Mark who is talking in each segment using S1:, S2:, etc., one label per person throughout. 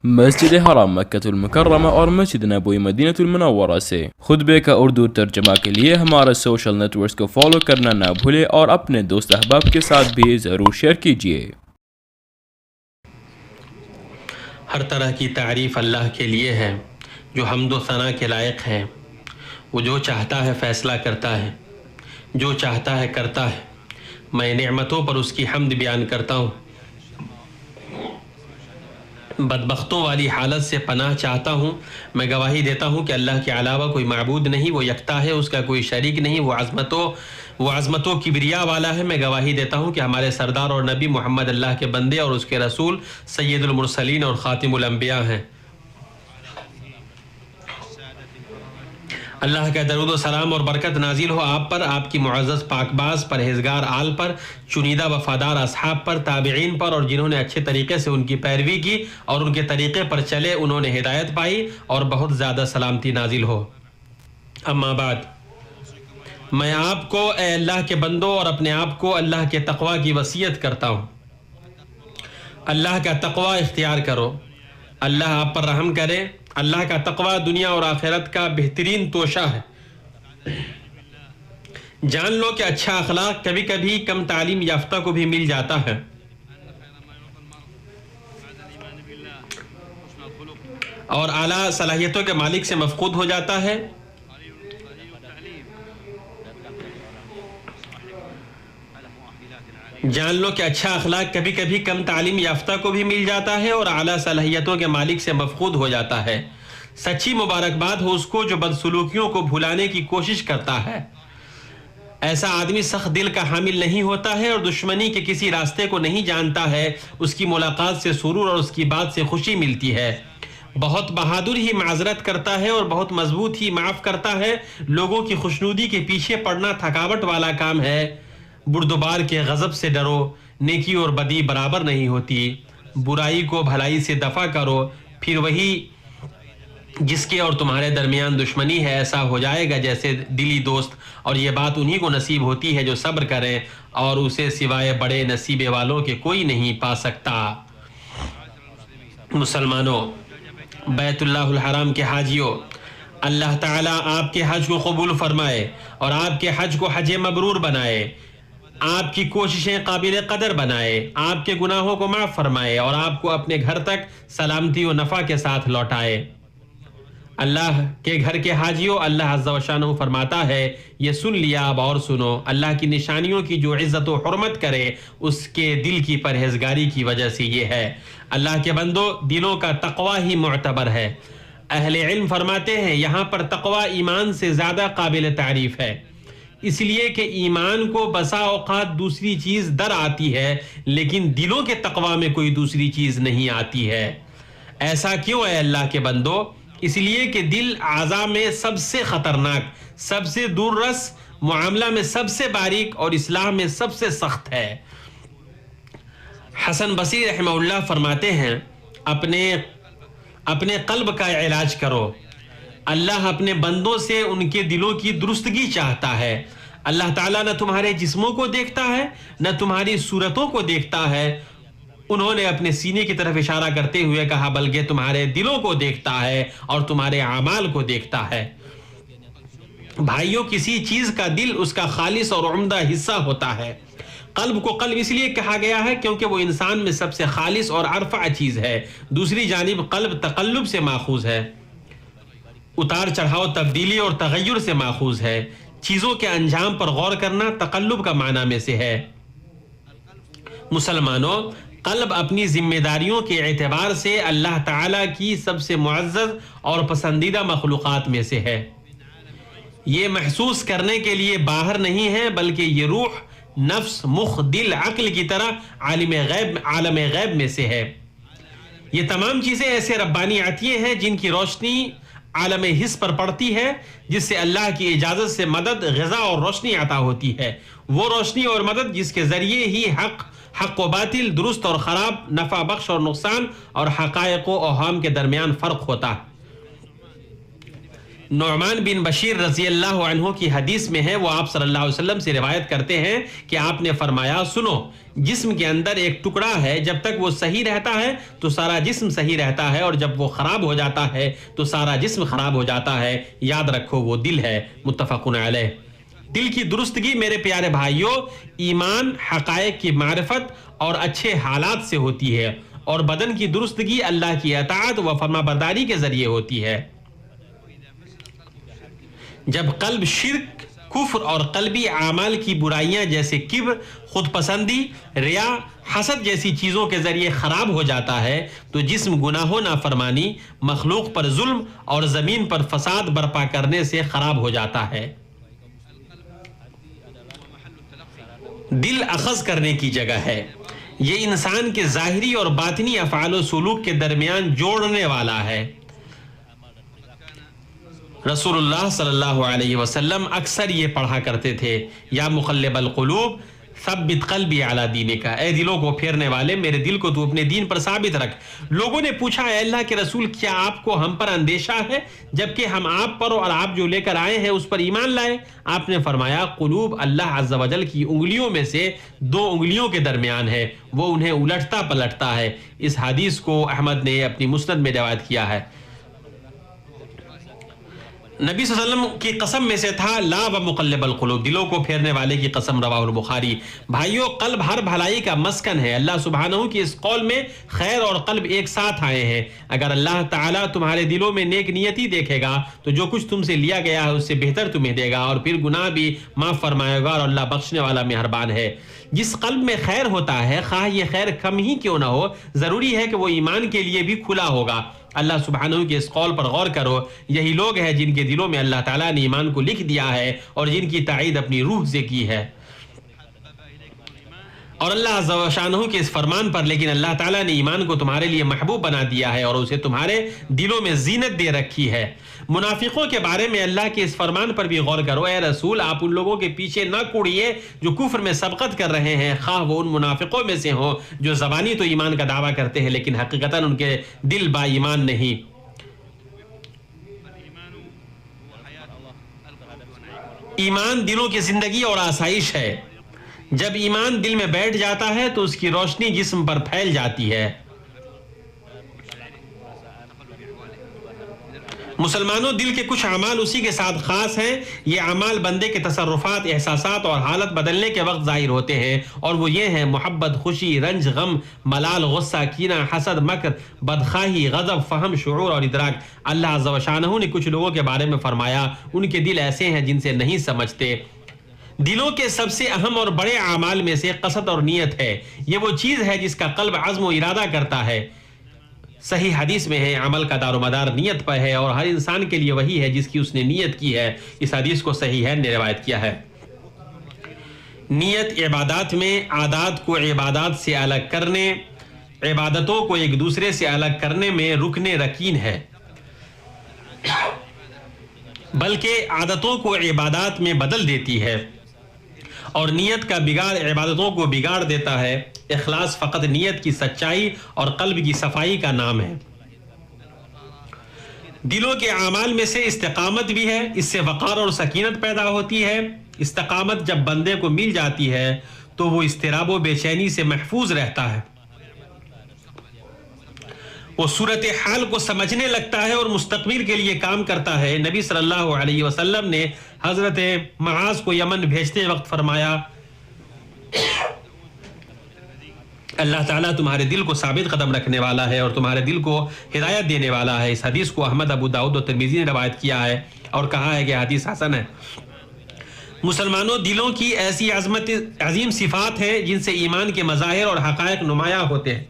S1: مسجد حرام مکہ المکرمہ اور مسجد نبوی مدینہ المنورہ سے خطبے کا اردو ترجمہ کے لیے ہمارے سوشل نیٹ ورکس کو فالو کرنا نہ بھولے اور اپنے دوست احباب کے ساتھ بھی ضرور شیئر کیجیے۔
S2: ہر طرح کی تعریف اللہ کے لیے ہے جو حمد و ثنا کے لائق ہے۔ وہ جو چاہتا ہے فیصلہ کرتا ہے، جو چاہتا ہے کرتا ہے۔ میں نعمتوں پر اس کی حمد بیان کرتا ہوں۔ بدبختوں والی حالت سے پناہ چاہتا ہوں۔ میں گواہی دیتا ہوں کہ اللہ کے علاوہ کوئی معبود نہیں، وہ یکتا ہے، اس کا کوئی شریک نہیں، وہ عظمت و کبریا والا ہے۔ میں گواہی دیتا ہوں کہ ہمارے سردار اور نبی محمد اللہ کے بندے اور اس کے رسول سید المرسلین اور خاتم الانبیاء ہیں۔ اللہ کا درود و سلام اور برکت نازل ہو آپ پر، آپ کی معزز پاکباز پرہیزگار آل پر، چنیدہ وفادار اصحاب پر، تابعین پر، اور جنہوں نے اچھے طریقے سے ان کی پیروی کی اور ان کے طریقے پر چلے، انہوں نے ہدایت پائی، اور بہت زیادہ سلامتی نازل ہو۔ اما بعد، میں آپ کو اے اللہ کے بندوں اور اپنے آپ کو اللہ کے تقوی کی وصیت کرتا ہوں۔ اللہ کا تقوی اختیار کرو، اللہ آپ پر رحم کرے۔ اللہ کا تقوی دنیا اور آخرت کا بہترین توشہ ہے۔ جان لو کہ اچھا اخلاق کبھی کبھی کم تعلیم یافتہ کو بھی مل جاتا ہے، اور اعلیٰ صلاحیتوں کے مالک سے مفقود ہو جاتا ہے۔ جان لو کہ اچھا اخلاق کبھی کبھی کم تعلیم یافتہ کو بھی مل جاتا ہے اور اعلیٰ صلاحیتوں کے مالک سے مفقود ہو جاتا ہے۔ سچی مبارکباد ہو اس کو جو بدسلوکیوں کو بھلانے کی کوشش کرتا ہے۔ ایسا آدمی سخت دل کا حامل نہیں ہوتا ہے اور دشمنی کے کسی راستے کو نہیں جانتا ہے۔ اس کی ملاقات سے سرور اور اس کی بات سے خوشی ملتی ہے۔ بہت بہادر ہی معذرت کرتا ہے اور بہت مضبوط ہی معاف کرتا ہے۔ لوگوں کی خوشنودی کے پیچھے پڑنا تھکاوٹ والا کام ہے۔ بردبار کے غضب سے ڈرو، نیکی اور بدی برابر نہیں ہوتی۔ برائی کو بھلائی سے دفع کرو، پھر وہی جس کے اور تمہارے درمیان دشمنی ہے ایسا ہو جائے گا جیسے دلی دوست، اور یہ بات انہی کو نصیب ہوتی ہے جو صبر کریں، اور اسے سوائے بڑے نصیبے والوں کے کوئی نہیں پا سکتا۔ مسلمانوں، بیت اللہ الحرام کے حاجیوں، اللہ تعالیٰ آپ کے حج کو قبول فرمائے اور آپ کے حج کو حج مبرور بنائے، آپ کی کوششیں قابل قدر بنائے، آپ کے گناہوں کو معاف فرمائے اور آپ کو اپنے گھر تک سلامتی و نفع کے ساتھ لوٹائے۔ اللہ کے گھر کے حاجیوں، اللہ عز و شانہ فرماتا ہے، یہ سن لیا اب اور سنو، اللہ کی نشانیوں کی جو عزت و حرمت کرے اس کے دل کی پرہیزگاری کی وجہ سے یہ ہے۔ اللہ کے بندو، دلوں کا تقوی ہی معتبر ہے۔ اہل علم فرماتے ہیں یہاں پر تقوی ایمان سے زیادہ قابل تعریف ہے، اس لیے کہ ایمان کو بسا اوقات دوسری چیز در آتی ہے لیکن دلوں کے تقوی میں کوئی دوسری چیز نہیں آتی ہے۔ ایسا کیوں ہے اللہ کے بندو؟ اس لیے کہ دل اعضاء میں سب سے خطرناک، سب سے دور رس، معاملہ میں سب سے باریک اور اصلاح میں سب سے سخت ہے۔ حسن بصری رحمہ اللہ فرماتے ہیں، اپنے قلب کا علاج کرو۔ اللہ اپنے بندوں سے ان کے دلوں کی درستگی چاہتا ہے۔ اللہ تعالیٰ نہ تمہارے جسموں کو دیکھتا ہے نہ تمہاری صورتوں کو دیکھتا ہے، انہوں نے اپنے سینے کی طرف اشارہ کرتے ہوئے کہا، بلکہ تمہارے دلوں کو دیکھتا ہے اور تمہارے اعمال کو دیکھتا ہے۔ بھائیوں، کسی چیز کا دل اس کا خالص اور عمدہ حصہ ہوتا ہے۔ قلب کو قلب اس لیے کہا گیا ہے کیونکہ وہ انسان میں سب سے خالص اور ارفع چیز ہے۔ دوسری جانب قلب تقلب سے ماخوذ ہے، اتار چڑھاؤ، تبدیلی اور تغیر سے ماخوذ ہے۔ چیزوں کے انجام پر غور کرنا تقلب کا معنی میں سے ہے۔ مسلمانوں، قلب اپنی ذمہ داریوں کے اعتبار سے اللہ تعالیٰ کی سب سے معزز اور پسندیدہ مخلوقات میں سے ہے۔ یہ محسوس کرنے کے لیے باہر نہیں ہے بلکہ یہ روح، نفس، مخ، دل، عقل کی طرح عالم غیب میں سے ہے۔ یہ تمام چیزیں ایسے ربانی عطیے ہیں جن کی روشنی عالم حس پر پڑتی ہے، جس سے اللہ کی اجازت سے مدد، غذا اور روشنی عطا ہوتی ہے۔ وہ روشنی اور مدد جس کے ذریعے ہی حق و باطل، درست اور خراب، نفع بخش اور نقصان، اور حقائق و اوہام کے درمیان فرق ہوتا ہے۔ نعمان بن بشیر رضی اللہ عنہ کی حدیث میں ہے، وہ آپ صلی اللہ علیہ وسلم سے روایت کرتے ہیں کہ آپ نے فرمایا، سنو، جسم کے اندر ایک ٹکڑا ہے، جب تک وہ صحیح رہتا ہے تو سارا جسم صحیح رہتا ہے، اور جب وہ خراب ہو جاتا ہے تو سارا جسم خراب ہو جاتا ہے، یاد رکھو وہ دل ہے، متفق علیہ۔ دل کی درستگی میرے پیارے بھائیوں ایمان، حقائق کی معرفت اور اچھے حالات سے ہوتی ہے، اور بدن کی درستگی اللہ کی اطاعت و فرما برداری کے ذریعے ہوتی ہے۔ جب قلب شرک، کفر اور قلبی اعمال کی برائیاں جیسے کبر، خود پسندی، ریا، حسد جیسی چیزوں کے ذریعے خراب ہو جاتا ہے تو جسم گناہوں، نافرمانی، مخلوق پر ظلم اور زمین پر فساد برپا کرنے سے خراب ہو جاتا ہے۔ دل اخذ کرنے کی جگہ ہے، یہ انسان کے ظاہری اور باطنی افعال و سلوک کے درمیان جوڑنے والا ہے۔ رسول اللہ صلی اللہ علیہ وسلم اکثر یہ پڑھا کرتے تھے، یا مقلب القلوب ثبت قلبی علی دینک، اے دلوں کو پھیرنے والے میرے دل کو تو اپنے دین پر ثابت رکھ۔ لوگوں نے پوچھا، اے اللہ کے رسول، کیا آپ کو ہم پر اندیشہ ہے جبکہ ہم آپ پر اور آپ جو لے کر آئے ہیں اس پر ایمان لائے؟ آپ نے فرمایا، قلوب اللہ عز و جل کی انگلیوں میں سے دو انگلیوں کے درمیان ہے، وہ انہیں الٹتا پلٹتا ہے۔ اس حدیث کو احمد نے اپنی مسند میں روایت کیا ہے۔ نبی صلی اللہ علیہ وسلم کی قسم میں سے تھا، لا و مقلب القلوب، دلوں کو پھیرنے والے کی قسم، رواہ البخاری۔ بھائیو، قلب ہر بھلائی کا مسکن ہے۔ اللہ سبحانہ کی اس قول میں خیر اور قلب ایک ساتھ آئے ہیں۔ اگر اللہ تعالیٰ تمہارے دلوں میں نیک نیتی دیکھے گا تو جو کچھ تم سے لیا گیا ہے اس سے بہتر تمہیں دے گا، اور پھر گناہ بھی معاف فرمائے گا، اور اللہ بخشنے والا مہربان ہے۔ جس قلب میں خیر ہوتا ہے، خواہ یہ خیر کم ہی کیوں نہ ہو، ضروری ہے کہ وہ ایمان کے لیے بھی کھلا ہوگا۔ اللہ سبحانہ کے اس قول پر غور کرو، یہی لوگ ہیں جن کے دلوں میں اللہ تعالیٰ نے ایمان کو لکھ دیا ہے اور جن کی تائید اپنی روح سے کی ہے، اور اللہ عز و شانہ کے اس فرمان پر، لیکن اللہ تعالیٰ نے ایمان کو تمہارے لیے محبوب بنا دیا ہے اور اسے تمہارے دلوں میں زینت دے رکھی ہے۔ منافقوں کے بارے میں اللہ کے اس فرمان پر بھی غور کرو، اے رسول، آپ ان لوگوں کے پیچھے نہ کوڑیے جو کفر میں سبقت کر رہے ہیں، خواہ وہ ان منافقوں میں سے ہوں جو زبانی تو ایمان کا دعویٰ کرتے ہیں لیکن حقیقتاً ان کے دل با ایمان نہیں۔ ایمان دلوں کی زندگی اور آسائش ہے۔ جب ایمان دل میں بیٹھ جاتا ہے تو اس کی روشنی جسم پر پھیل جاتی ہے۔ مسلمانوں، دل کے کچھ اعمال اسی کے ساتھ خاص ہیں۔ یہ اعمال بندے کے تصرفات، احساسات اور حالت بدلنے کے وقت ظاہر ہوتے ہیں، اور وہ یہ ہیں: محبت، خوشی، رنج، غم، ملال، غصہ، کینہ، حسد، مکر، بدخواہی، غضب، فہم، شعور اور ادراک۔ اللہ عز و شانہ نے کچھ لوگوں کے بارے میں فرمایا، ان کے دل ایسے ہیں جن سے نہیں سمجھتے۔ دلوں کے سب سے اہم اور بڑے اعمال میں سے قصد اور نیت ہے۔ یہ وہ چیز ہے جس کا قلب عزم و ارادہ کرتا ہے۔ صحیح حدیث میں ہے، عمل کا دار و مدار نیت پر ہے، اور ہر انسان کے لیے وہی ہے جس کی اس نے نیت کی ہے۔ اس حدیث کو صحیح ہے نے روایت کیا ہے۔ نیت عبادات میں عادات کو عبادات سے الگ کرنے، عبادتوں کو ایک دوسرے سے الگ کرنے میں رکن رکین ہے، بلکہ عادتوں کو عبادات میں بدل دیتی ہے، اور نیت کا بگاڑ عبادتوں کو بگاڑ دیتا ہے۔ اخلاص فقط نیت کی سچائی اور قلب کی صفائی کا نام ہے۔ دلوں کے اعمال میں سے استقامت بھی ہے، اس سے وقار اور سکینت پیدا ہوتی ہے۔ استقامت جب بندے کو مل جاتی ہے تو وہ اضطراب و بے چینی سے محفوظ رہتا ہے، وہ صورتحال کو سمجھنے لگتا ہے اور مستقبل کے لیے کام کرتا ہے۔ نبی صلی اللہ علیہ وسلم نے حضرت معاذ کو یمن بھیجتے وقت فرمایا، اللہ تعالیٰ تمہارے دل کو ثابت قدم رکھنے والا ہے اور تمہارے دل کو ہدایت دینے والا ہے۔ اس حدیث کو احمد، ابو داؤد اور ترمذی نے روایت کیا ہے اور کہا ہے کہ حدیث حسن ہے۔ مسلمانوں، دلوں کی ایسی عظیم صفات ہیں جن سے ایمان کے مظاہر اور حقائق نمایاں ہوتے ہیں۔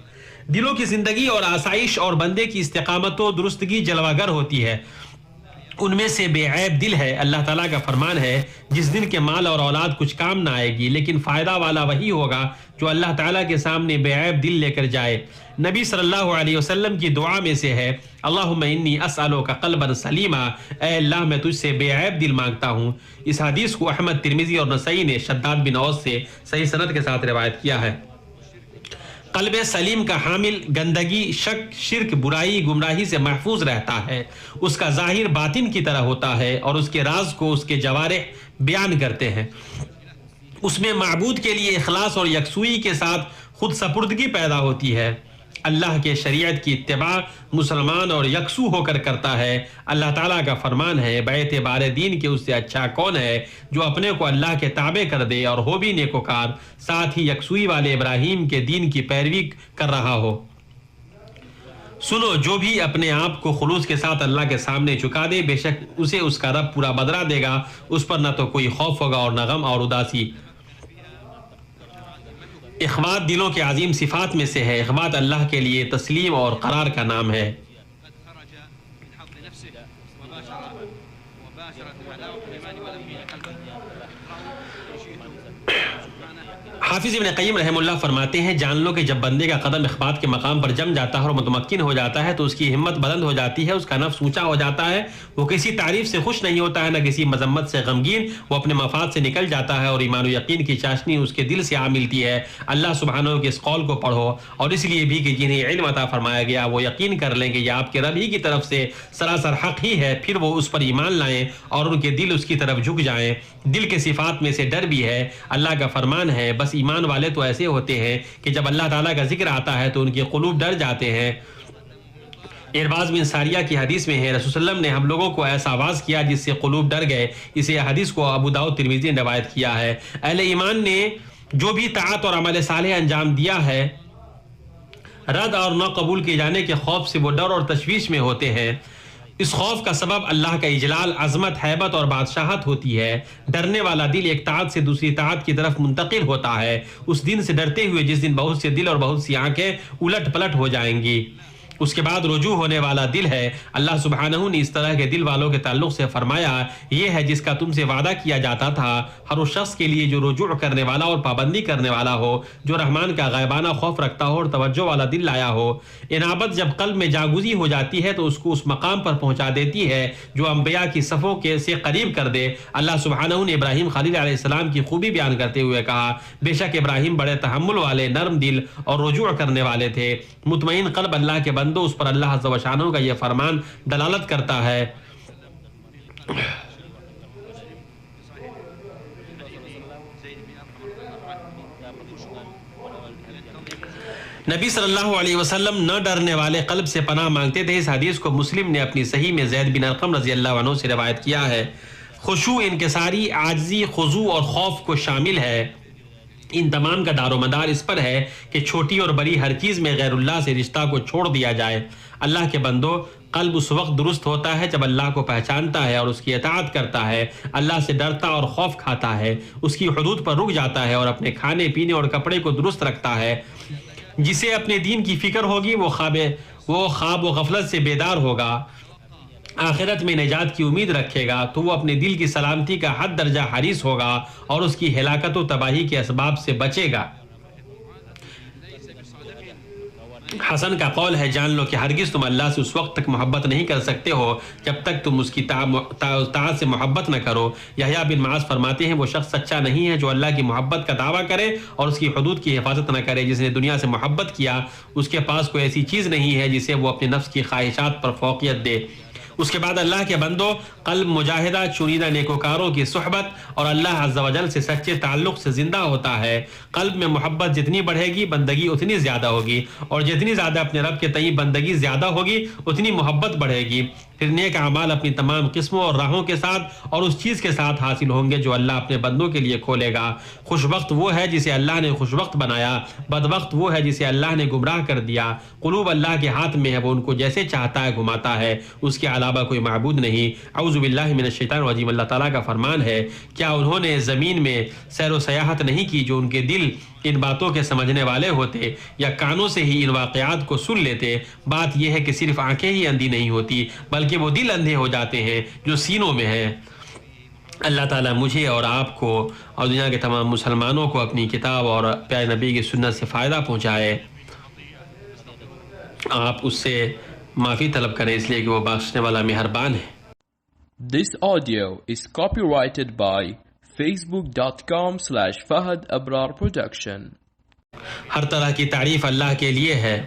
S2: دلوں کی زندگی اور آسائش اور بندے کی استقامت و درستگی جلوہ گر ہوتی ہے۔ ان میں سے بے عیب دل ہے۔ اللہ تعالیٰ کا فرمان ہے، جس دن کے مال اور اولاد کچھ کام نہ آئے گی، لیکن فائدہ والا وہی ہوگا جو اللہ تعالیٰ کے سامنے بے عیب دل لے کر جائے۔ نبی صلی اللہ علیہ وسلم کی دعا میں سے ہے، اللہم انی اسألوک قلبا سلیما، اے اللہ میں تجھ سے بے عیب دل مانگتا ہوں۔ اس حدیث کو احمد، ترمذی اور نسائی نے شداد بن اوس سے صحیح سند کے ساتھ روایت کیا ہے۔ قلب سلیم کا حامل گندگی، شک، شرک، برائی، گمراہی سے محفوظ رہتا ہے. اس کا ظاہر باطن کی طرح ہوتا ہے اور اس کے راز کو اس کے جوارح بیان کرتے ہیں. اس میں معبود کے لیے اخلاص اور یکسوئی کے ساتھ خود سپردگی پیدا ہوتی ہے. اللہ کے شریعت کی اتباع مسلمان اور یکسو ہو کر کرتا ہے. اللہ تعالیٰ کا فرمان ہے، باعتبار دین کے اس سے اچھا کون ہے جو اپنے کو اللہ کے تابع کر دے اور ہو بھی نیکوکار، ساتھ ہی یکسوئی والے ابراہیم کے دین کی پیروی کر رہا ہو. سنو، جو بھی اپنے آپ کو خلوص کے ساتھ اللہ کے سامنے چکا دے، بے شک اسے اس کا رب پورا بدلہ دے گا. اس پر نہ تو کوئی خوف ہوگا اور نہ غم اور اداسی. اخبات دلوں کے عظیم صفات میں سے ہے. اخبات اللہ کے لیے تسلیم اور قرار کا نام ہے. حافظ ابن قیم رحمہ اللہ فرماتے ہیں، جان لو کہ جب بندے کا قدم اخبات کے مقام پر جم جاتا ہے اور متمکن ہو جاتا ہے تو اس کی ہمت بلند ہو جاتی ہے، اس کا نفس اونچا ہو جاتا ہے، وہ کسی تعریف سے خوش نہیں ہوتا ہے، نہ کسی مذمت سے غمگین، وہ اپنے مفاد سے نکل جاتا ہے اور ایمان و یقین کی چاشنی اس کے دل سے آ ملتی ہے. اللہ سبحانہ کے اس قول کو پڑھو، اور اس لیے بھی کہ جنہیں علم عطا فرمایا گیا وہ یقین کر لیں کہ یہ آپ کے رب ہی کی طرف سے سراسر حق ہی ہے، پھر وہ اس پر ایمان لائیں اور ان کے دل اس کی طرف جھک جائیں. دل کے صفات میں سے ڈر بھی ہے. اللہ کا فرمان ہے، بس ایمان والے تو ایسے ہوتے ہیں کہ جب اللہ تعالیٰ کا ذکر آتا ہے تو ان کے قلوب ڈر جاتے ہیں. ارباز بن ساریہ کی حدیث میں ہے، رسول صلی اللہ علیہ وسلم نے ہم لوگوں کو ایسا آواز کیا جس سے قلوب ڈر گئے. اسے حدیث کو ابو داؤد ترمذی نے روایت کیا ہے. اہل ایمان نے جو بھی طاعت اور عمل صالح انجام دیا ہے، رد اور نہ قبول کیے جانے کے خوف سے وہ ڈر اور تشویش میں ہوتے ہیں. اس خوف کا سبب اللہ کا اجلال، عظمت، ہیبت اور بادشاہت ہوتی ہے. ڈرنے والا دل ایک طاعت سے دوسری طاعت کی طرف منتقل ہوتا ہے، اس دن سے ڈرتے ہوئے جس دن بہت سے دل اور بہت سی آنکھیں الٹ پلٹ ہو جائیں گی. اس کے بعد رجوع ہونے والا دل ہے. اللہ سبحانہ نے اس طرح کے دل والوں کے تعلق سے فرمایا، یہ ہے جس کا تم سے وعدہ کیا جاتا تھا، ہر اس شخص کے لیے جو رجوع کرنے والا اور پابندی کرنے والا ہو، جو رحمان کا غائبانہ خوف رکھتا ہو اور توجہ والا دل لایا ہو. انابت جب قلب میں جاگزی ہو جاتی ہے تو اس کو اس مقام پر پہنچا دیتی ہے جو انبیاء کی صفوں کے سے قریب کر دے. اللہ سبحانہ نے ابراہیم خلیل علیہ السلام کی خوبی بیان کرتے ہوئے کہا، بے شک ابراہیم بڑے تحمل والے، نرم دل اور رجوع کرنے والے تھے. مطمئن قلب اللہ کے بندوں، اس پر اللہ عز و جل کا یہ فرمان دلالت کرتا ہے. نبی صلی اللہ علیہ وسلم نہ ڈرنے والے قلب سے پناہ مانگتے تھے. اس حدیث کو مسلم نے اپنی صحیح میں زید بن ارقم رضی اللہ عنہ سے روایت کیا ہے. خشوع، انکساری، عاجزی، خضوع اور خوف کو شامل ہے. ان تمام کا دار و مدار اس پر ہے کہ چھوٹی اور بڑی ہر چیز میں غیر اللہ سے رشتہ کو چھوڑ دیا جائے. اللہ کے بندو، قلب اس وقت درست ہوتا ہے جب اللہ کو پہچانتا ہے اور اس کی اطاعت کرتا ہے، اللہ سے ڈرتا اور خوف کھاتا ہے، اس کی حدود پر رک جاتا ہے اور اپنے کھانے پینے اور کپڑے کو درست رکھتا ہے. جسے اپنے دین کی فکر ہوگی وہ خواب و غفلت سے بیدار ہوگا، آخرت میں نجات کی امید رکھے گا تو وہ اپنے دل کی سلامتی کا حد درجہ حریص ہوگا اور اس کی ہلاکت و تباہی کے اسباب سے بچے گا. حسن کا قول ہے، جان لو کہ ہرگز تم اللہ سے اس وقت تک محبت نہیں کر سکتے ہو جب تک تم اس کی طاعت سے محبت نہ کرو. یحییٰ بن معاذ فرماتے ہیں، وہ شخص سچا نہیں ہے جو اللہ کی محبت کا دعویٰ کرے اور اس کی حدود کی حفاظت نہ کرے. جس نے دنیا سے محبت کیا اس کے پاس کوئی ایسی چیز نہیں ہے جسے وہ اپنے نفس کی خواہشات پر فوقیت دے. اس کے بعد اللہ کے بندوں، قلب مجاہدہ، چنیدہ نیکوکاروں کی صحبت اور اللہ عز و جل سے سچے تعلق سے زندہ ہوتا ہے. قلب میں محبت جتنی بڑھے گی بندگی اتنی زیادہ ہوگی، اور جتنی زیادہ اپنے رب کے تئیں بندگی زیادہ ہوگی اتنی محبت بڑھے گی. پھر نیک اعمال اپنی تمام قسموں اور راہوں کے ساتھ اور اس چیز کے ساتھ حاصل ہوں گے جو اللہ اپنے بندوں کے لیے کھولے گا. خوشبخت وہ ہے جسے اللہ نے خوشبخت بنایا، بدبخت وہ ہے جسے اللہ نے گمراہ کر دیا. قلوب اللہ کے ہاتھ میں ہے، وہ ان کو جیسے چاہتا ہے گھماتا ہے، اس کے علاوہ کوئی معبود نہیں. اعوذ باللہ من الشیطان الرجیم. اللہ تعالیٰ کا فرمان ہے، کیا انہوں نے زمین میں سیر و سیاحت نہیں کی جو ان کے دل ان باتوں کے سمجھنے والے ہوتے یا کانوں سے ہی ان واقعات کو سن لیتے. بات یہ ہے کہ صرف آنکھیں ہی اندھی نہیں ہوتی بلکہ وہ دل اندھے ہو جاتے ہیں جو سینوں میں ہیں. اللہ تعالیٰ مجھے اور آپ کو اور دنیا کے تمام مسلمانوں کو اپنی کتاب اور پیارے نبی کی سنت سے فائدہ پہنچائے. آپ اس سے معافی طلب کریں اس لیے کہ وہ بخشنے والا مہربان ہے.
S1: This audio is copyrighted by facebook.com/Fahad Abrar Production.
S2: ہر طرح کی تعریف اللہ کے لیے ہے۔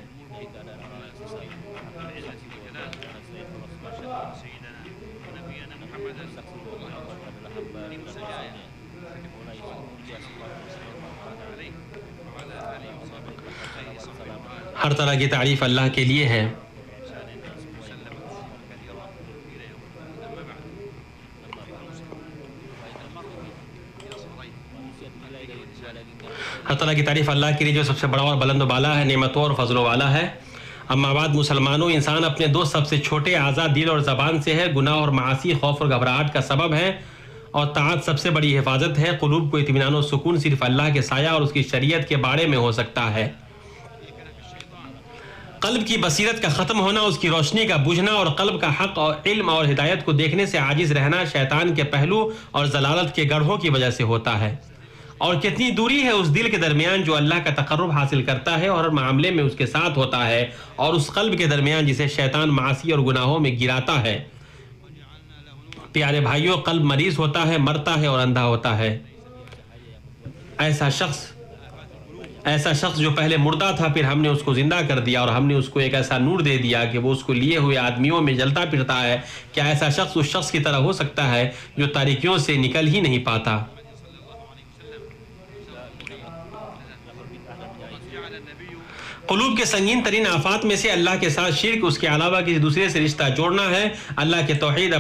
S2: ہر طرح کی تعریف اللہ کے لیے ہے۔ ہر طرح کی تعریف اللہ کے لیے جو سب سے بڑا اور بلند و بالا ہے، نعمتوں اور فضلوں والا ہے۔ اما بعد مسلمانوں، انسان اپنے دو سب سے چھوٹے اعضاء دل اور زبان سے ہے۔ گناہ اور معاصی خوف اور گھبراہٹ کا سبب ہے اور طاعت سب سے بڑی حفاظت ہے۔ قلوب کو اطمینان و سکون صرف اللہ کے سایہ اور اس کی شریعت کے بارے میں ہو سکتا ہے۔ قلب کی بصیرت کا ختم ہونا، اس کی روشنی کا بجھنا اور قلب کا حق اور علم اور ہدایت کو دیکھنے سے عاجز رہنا شیطان کے پہلو اور ضلالت کے گڑھوں کی وجہ سے ہوتا ہے۔ اور کتنی دوری ہے اس دل کے درمیان جو اللہ کا تقرب حاصل کرتا ہے اور ہر معاملے میں اس کے ساتھ ہوتا ہے، اور اس قلب کے درمیان جسے شیطان معاصی اور گناہوں میں گراتا ہے۔ پیارے بھائیوں، قلب مریض ہوتا ہے، مرتا ہے اور اندھا ہوتا ہے۔ ایسا شخص جو پہلے مردہ تھا، پھر ہم نے اس کو زندہ کر دیا اور ہم نے اس کو ایک ایسا نور دے دیا کہ وہ اس کو لیے ہوئے آدمیوں میں جلتا پھرتا ہے۔ کیا ایسا شخص اس شخص کی طرح ہو سکتا ہے جو تاریکیوں سے نکل ہی نہیں پاتا؟ قلوب کے سنگین ترین آفات میں سے اللہ کے ساتھ شرک، اس کے علاوہ کسی دوسرے سے رشتہ جوڑنا ہے۔ اللہ کے توحید،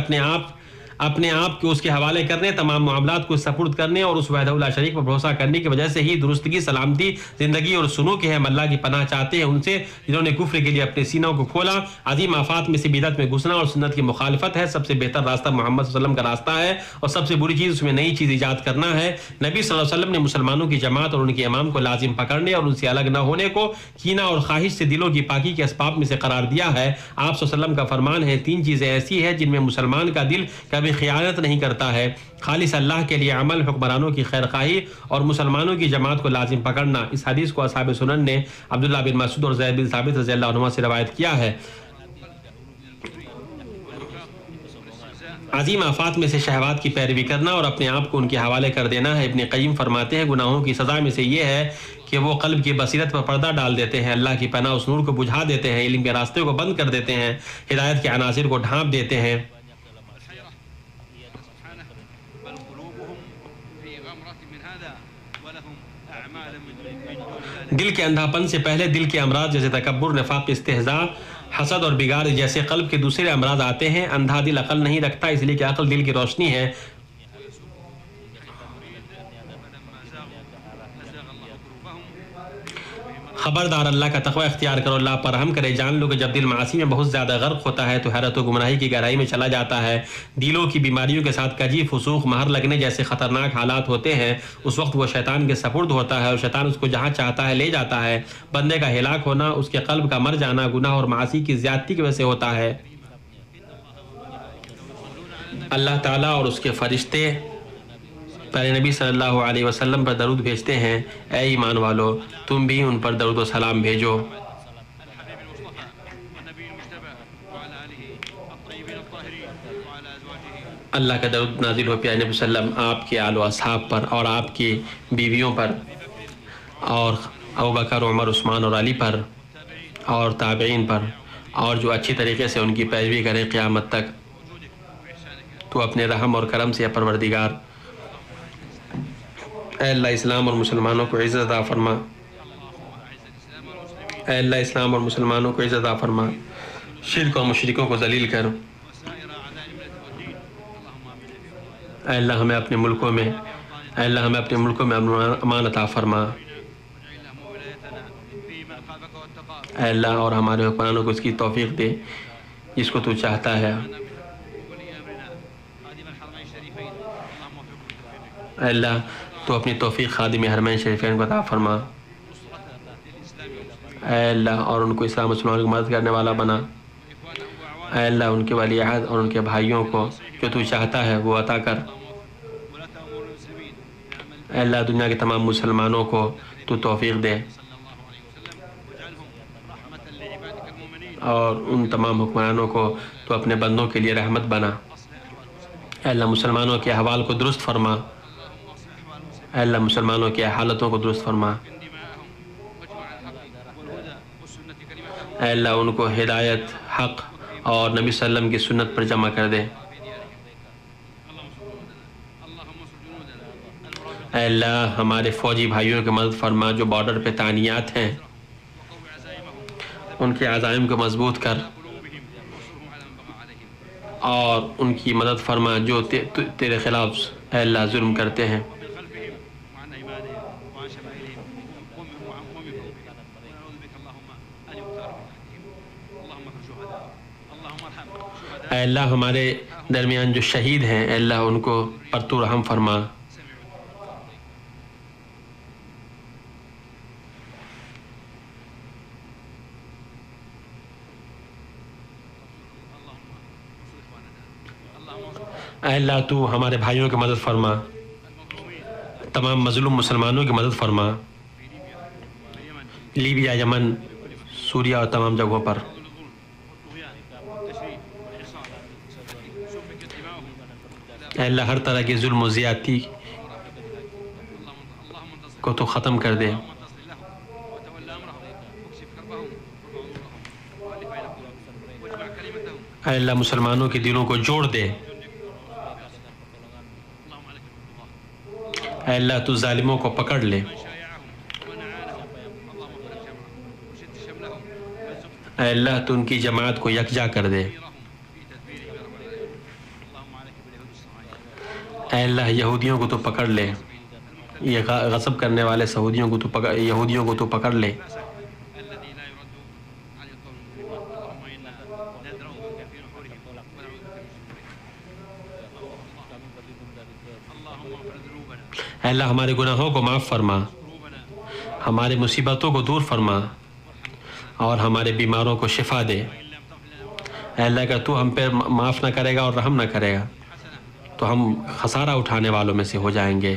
S2: اپنے آپ کو اس کے حوالے کرنے، تمام معاملات کو سپرد کرنے اور اس وحدہ لا شریک پر بھروسہ کرنے کی وجہ سے ہی درستگی، سلامتی، زندگی اور سنو کے ہم اللہ کی پناہ چاہتے ہیں ان سے جنہوں نے کفر کے لیے اپنے سینوں کو کھولا۔ عظیم آفات میں سے بدعت میں گھسنا اور سنت کی مخالفت ہے۔ سب سے بہتر راستہ محمد صلی اللہ علیہ وسلم کا راستہ ہے اور سب سے بری چیز اس میں نئی چیز ایجاد کرنا ہے۔ نبی صلی اللہ علیہ وسلم نے مسلمانوں کی جماعت اور ان کے امام کو لازم پکڑنے اور ان سے الگ نہ ہونے کو کینہ اور خواہش سے دلوں کی پاکی کے اسباب میں سے قرار دیا ہے۔ آپ صلی اللہ علیہ وسلم کا فرمان ہے، تین چیزیں ایسی ہیں جن میں مسلمان کا دل کبھی خیانت نہیں کرتا ہے: خالص اللہ کے لیے عمل، حکمرانوں کی خیر خواہی اور مسلمانوں کی جماعت کو لازم پکڑنا۔ اس حدیث کو اصحاب سنن نے عبداللہ بن مسعود اور زید بن ثابت رضی اللہ عنہما سے روایت کیا ہے۔ عظیم آفات میں سے شہوات کی پیروی کرنا اور اپنے آپ کو ان کے حوالے کر دینا ہے۔ ابن قیم فرماتے ہیں، گناہوں کی سزا میں سے یہ ہے کہ وہ قلب کی بصیرت پر پردہ ڈال دیتے ہیں، اللہ کی پناہ اس نور کو بجھا دیتے ہیں، علم کے راستے کو بند کر دیتے ہیں، ہدایت کے عناصر کو ڈھانپ دیتے ہیں۔ دل کے اندھاپن سے پہلے دل کے امراض جیسے تکبر، نفاق، استہزاء، حسد اور بگاڑ جیسے قلب کے دوسرے امراض آتے ہیں۔ اندھا دل عقل نہیں رکھتا، اس لیے کہ عقل دل کی روشنی ہے۔ خبردار، اللہ کا تقوی اختیار کرو، اللہ پر رحم کرے۔ جان لو کہ جب دل معاصی میں بہت زیادہ غرق ہوتا ہے تو حیرت و گمراہی کی گہرائی میں چلا جاتا ہے۔ دلوں کی بیماریوں کے ساتھ کجی، فسوق، مہر لگنے جیسے خطرناک حالات ہوتے ہیں۔ اس وقت وہ شیطان کے سپرد ہوتا ہے اور شیطان اس کو جہاں چاہتا ہے لے جاتا ہے۔ بندے کا ہلاک ہونا، اس کے قلب کا مر جانا گناہ اور معاصی کی زیادتی کی وجہ سے ہوتا ہے۔ اللہ تعالیٰ اور اس کے فرشتے پیارے نبی صلی اللہ علیہ وسلم پر درود بھیجتے ہیں، اے ایمان والو تم بھی ان پر درود و سلام بھیجو۔ اللہ کا درود نازل ہو پیارے نبی صلی اللہ علیہ وسلم، آپ کے آل و اصحاب پر اور آپ کی بیویوں پر اور ابوبکر، عمر، عثمان اور علی پر اور تابعین پر، اور جو اچھی طریقے سے ان کی پیروی کرے قیامت تک۔ تو اپنے رحم اور کرم سے پروردگار اے اللہ اسلام اور مسلمانوں کو عزت عطا فرما، اے اللہ اسلام اور مسلمانوں کو عزت عطا فرما، شرک اور مشرکوں کو ذلیل کر۔ اے اللہ ہمیں اپنے ملکوں میں امان عطا فرما۔ اے اللہ اور ہمارے حکمرانوں کو اس کی توفیق دے جس کو تو چاہتا ہے۔ اے اللہ تو اپنی توفیق خادم حرمین شریفین کو عطا فرما۔ اے اللہ اور ان کو اسلام مسلمانوں کی مدد کرنے والا بنا۔ اے اللہ ان کے ولی عہد اور ان کے بھائیوں کو جو تو چاہتا ہے وہ عطا کر۔ اے اللہ دنیا کے تمام مسلمانوں کو تو توفیق دے اور ان تمام حکمرانوں کو تو اپنے بندوں کے لیے رحمت بنا۔ اے اللہ مسلمانوں کے احوال کو درست فرما، اے اللہ مسلمانوں کے حالتوں کو درست فرما۔ اے اللہ ان کو ہدایت، حق اور نبی صلی اللہ علیہ وسلم کی سنت پر جمع کر دے۔ اے اللہ ہمارے فوجی بھائیوں کی مدد فرما جو بارڈر پہ تعینات ہیں، ان کے عزائم کو مضبوط کر اور ان کی مدد فرما جو تیرے خلاف اے اللہ ظلم کرتے ہیں۔ اے اللہ ہمارے درمیان جو شہید ہیں اے اللہ ان کو پر تو رحم فرما۔ اے اللہ تو ہمارے بھائیوں کی مدد فرما، تمام مظلوم مسلمانوں کی مدد فرما، لیبیا، یمن، سوریہ اور تمام جگہوں پر۔ اے اللہ ہر طرح کی ظلم و زیادتی کو تو ختم کر دے۔ اے اللہ مسلمانوں کے دلوں کو جوڑ دے۔ اے اللہ تو ظالموں کو پکڑ لے۔ اے اللہ تو ان کی جماعت کو یکجا کر دے۔ اے اللہ یہودیوں کو تو پکڑ لے، یہ غصب کرنے والے یہودیوں کو تو پکڑ لے۔ اے اللہ ہمارے گناہوں کو معاف فرما، ہمارے مصیبتوں کو دور فرما اور ہمارے بیماروں کو شفا دے۔ اے اللہ اگر تو ہم پہ معاف نہ کرے گا اور رحم نہ کرے گا تو ہم خسارہ اٹھانے والوں میں سے ہو جائیں گے۔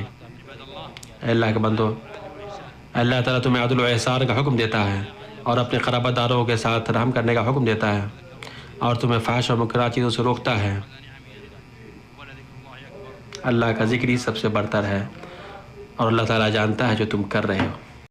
S2: اے اللہ کے بندو، اللہ تعالیٰ تمہیں عدل و احسان کا حکم دیتا ہے اور اپنے قرابت داروں کے ساتھ رحم کرنے کا حکم دیتا ہے اور تمہیں فحش اور منکرہ چیزوں سے روکتا ہے۔ اللہ کا ذکر ہی سب سے برتر ہے اور اللہ تعالیٰ جانتا ہے جو تم کر رہے ہو۔